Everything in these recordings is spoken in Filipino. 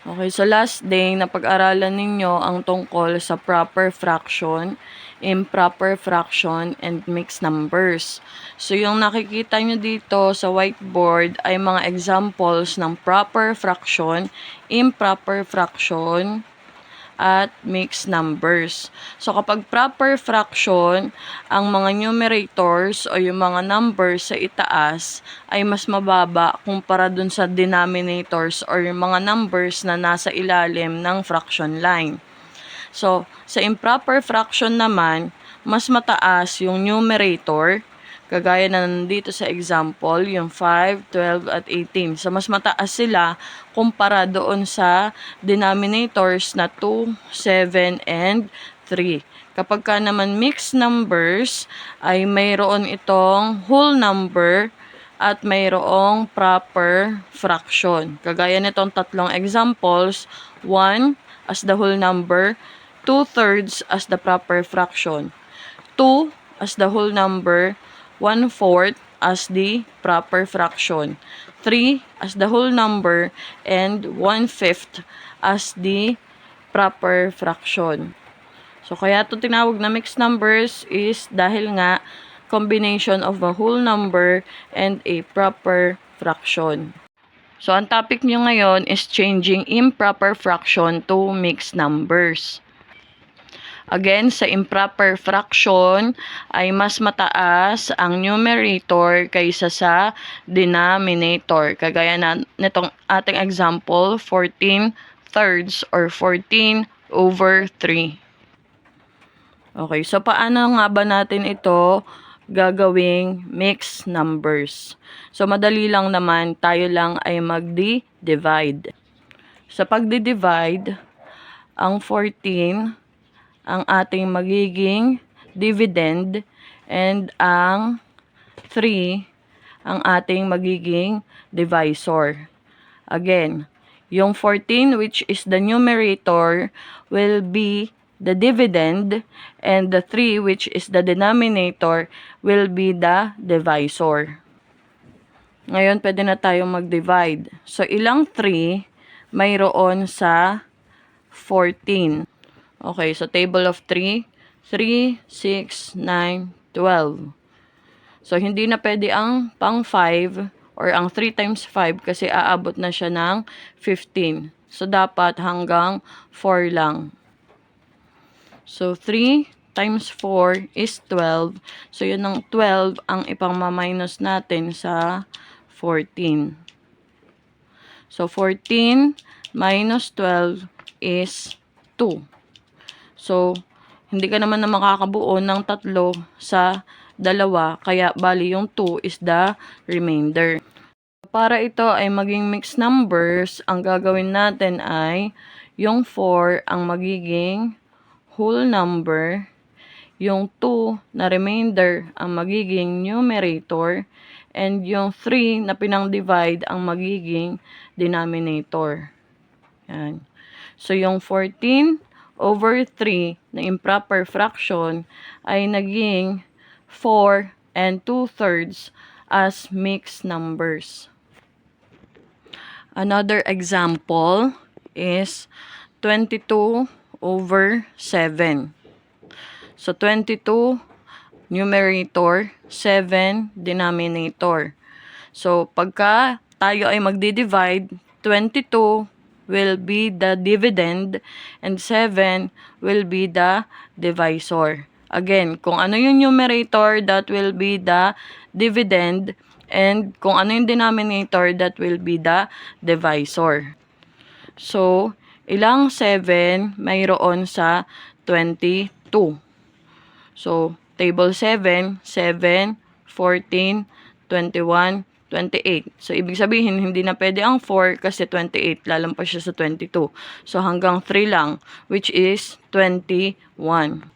Okay, so last day na pag-aralan ninyo ang tungkol sa proper fraction, improper fraction, and mixed numbers. So yung nakikita nyo dito sa whiteboard ay mga examples ng proper fraction, improper fraction, at mixed numbers. So, kapag proper fraction, ang mga numerators o yung mga numbers sa itaas ay mas mababa kumpara dun sa denominators or yung mga numbers na nasa ilalim ng fraction line. So, sa improper fraction naman, mas mataas yung numerator, kagaya na nandito sa example, yung 5, 12, at 18. So, mas mataas sila kumpara doon sa denominators na 2, 7, and 3. Kapag ka naman mixed numbers, ay mayroon itong whole number at mayroong proper fraction. Kagaya nitong tatlong examples, 1 as the whole number, 2/3 as the proper fraction, 2 as the whole number, 1/4 as the proper fraction, 3 as the whole number, and 1/5 as the proper fraction. So, kaya ito tinawag na mixed numbers is dahil nga combination of a whole number and a proper fraction. So, ang topic nyo ngayon is changing improper fraction to mixed numbers. Again, sa improper fraction ay mas mataas ang numerator kaysa sa denominator. Kagaya na nitong ating example, 14/3 or 14/3. Okay, so paano nga ba natin ito gagawing mixed numbers? So, madali lang naman, tayo lang ay magdi-divide. Sa pagdi-divide, ang 14 ang ating magiging dividend and ang 3 ang ating magiging divisor. Again, yung 14 which is the numerator will be the dividend and the 3 which is the denominator will be the divisor. Ngayon, pwede na tayong mag-divide. So, ilang 3 mayroon sa 14? Okay, so table of 3, 3, 6, 9, 12. So, hindi na pwede ang pang 5 or ang 3 times 5 kasi aabot na siya ng 15. So, dapat hanggang 4 lang. So, 3 times 4 is 12. So, yun ang 12 ang ipang-minus natin sa 14. So, 14 minus 12 is 2. So, hindi ka naman na makakabuo ng 3 sa 2, kaya bali yung 2 is the remainder. Para ito ay maging mixed numbers, ang gagawin natin ay yung 4 ang magiging whole number, yung 2 na remainder ang magiging numerator, and yung 3 na pinang-divide ang magiging denominator. Yan. So, yung 14/3 na improper fraction ay naging 4 and 2/3 as mixed numbers. Another example is 22/7. So, 22 numerator, 7 denominator. So, pagka tayo ay magdi-divide, 22 will be the dividend and 7 will be the divisor. Again, kung ano yung numerator, that will be the dividend, and kung ano yung denominator, that will be the divisor. So, ilang 7 mayroon sa 22? So, table 7, 7, 14, 21, 28. So, ibig sabihin, hindi na pwede ang 4 kasi 28. Lalampas siya sa 22. So, hanggang 3 lang, which is 21.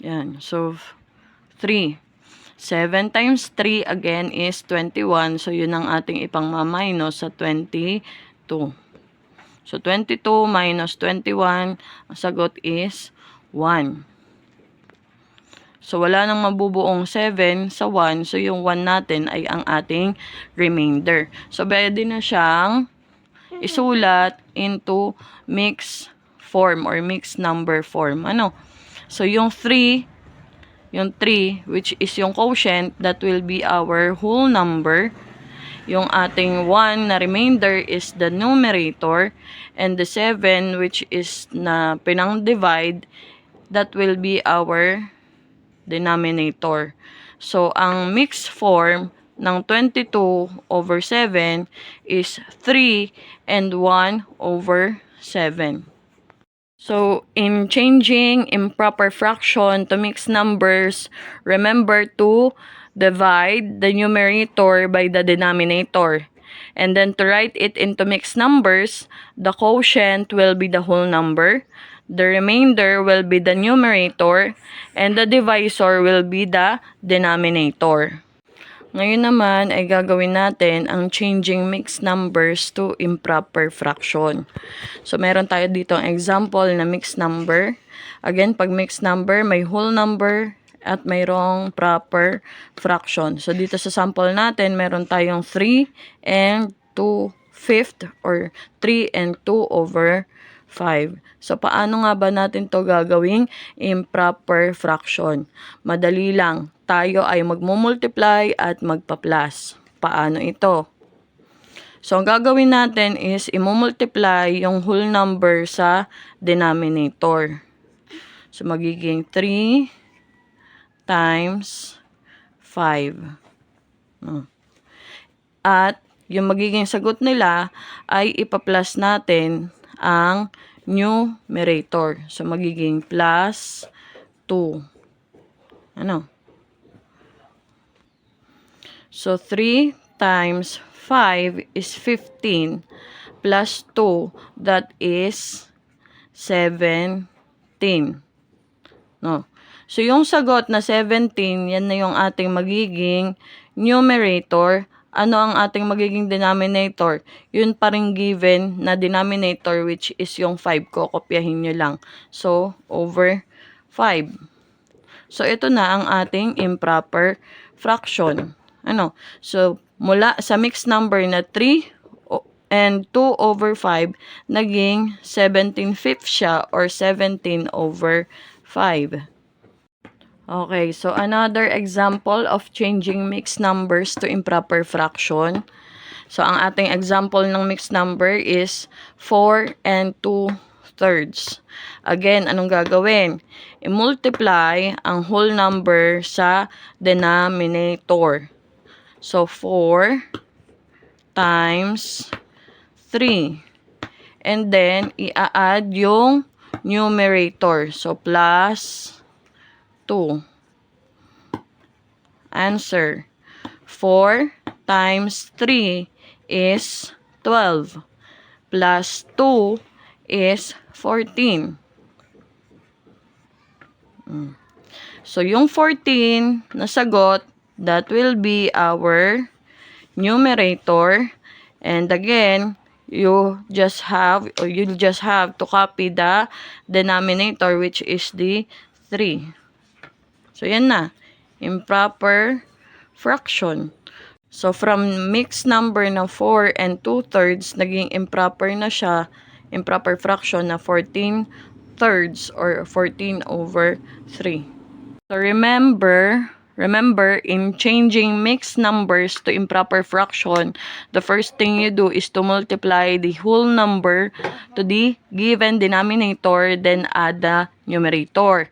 Yan. So, 3. 7 times 3 again is 21. So, yun ang ating ipang-minus sa 22. So, 22 minus 21, ang sagot is 1. So, wala nang mabubuong 7 sa 1. So, yung 1 natin ay ang ating remainder. So, pwede na siyang isulat into mixed form or mixed number form. So, yung 3, which is yung quotient, that will be our whole number. Yung ating 1 na remainder is the numerator. And the 7, which is na pinang-divide, that will be our denominator. So, ang mixed form ng 22/7 is 3 and 1/7. So, in changing improper fraction to mixed numbers, remember to divide the numerator by the denominator. And then to write it into mixed numbers, the quotient will be the whole number, the remainder will be the numerator, and the divisor will be the denominator. Ngayon naman ay gagawin natin ang changing mixed numbers to improper fraction. So, meron tayo dito ang example na mixed number. Again, pag mixed number, may whole number at mayroong proper fraction. So, dito sa sample natin, meron tayong 3 and 2/5 or 3 and 2/5. So, paano nga ba natin to gagawing improper fraction? Madali lang. Tayo ay magmumultiply at magpa-plus. Paano ito? So, ang gagawin natin is imumultiply yung whole number sa denominator. So, magiging 3 times 5. At yung magiging sagot nila ay ipa-plus natin ang numerator. So, magiging plus 2. So, 3 times 5 is 15 plus 2, that is 17. So, yung sagot na 17, yan na yung ating magiging numerator. Ano ang ating magiging denominator? Yun pa rin given na denominator, which is yung 5 ko. Kopyahin nyo lang. So, over 5. So, ito na ang ating improper fraction. So, mula sa mixed number na 3 and 2/5, naging 17/5 siya or 17/5. Okay, so another example of changing mixed numbers to improper fraction. So, ang ating example ng mixed number is 4 and 2/3. Again, anong gagawin? I-multiply ang whole number sa denominator. So, 4 times 3. And then, i-add yung numerator. So, plus 2. Answer. 4 times 3 is 12. Plus 2 is 14. So, yung 14 na sagot, that will be our numerator. And again, you'll just have to copy the denominator, which is the 3. So, yan na. Improper fraction. So, from mixed number na 4 and 2/3, naging improper na siya, improper fraction na 14/3 or 14/3. So, remember, in changing mixed numbers to improper fraction, the first thing you do is to multiply the whole number to the given denominator, then add the numerator.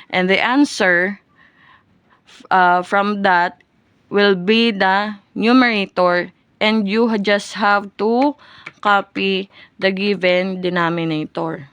And the answer from that will be the numerator, and you just have to copy the given denominator.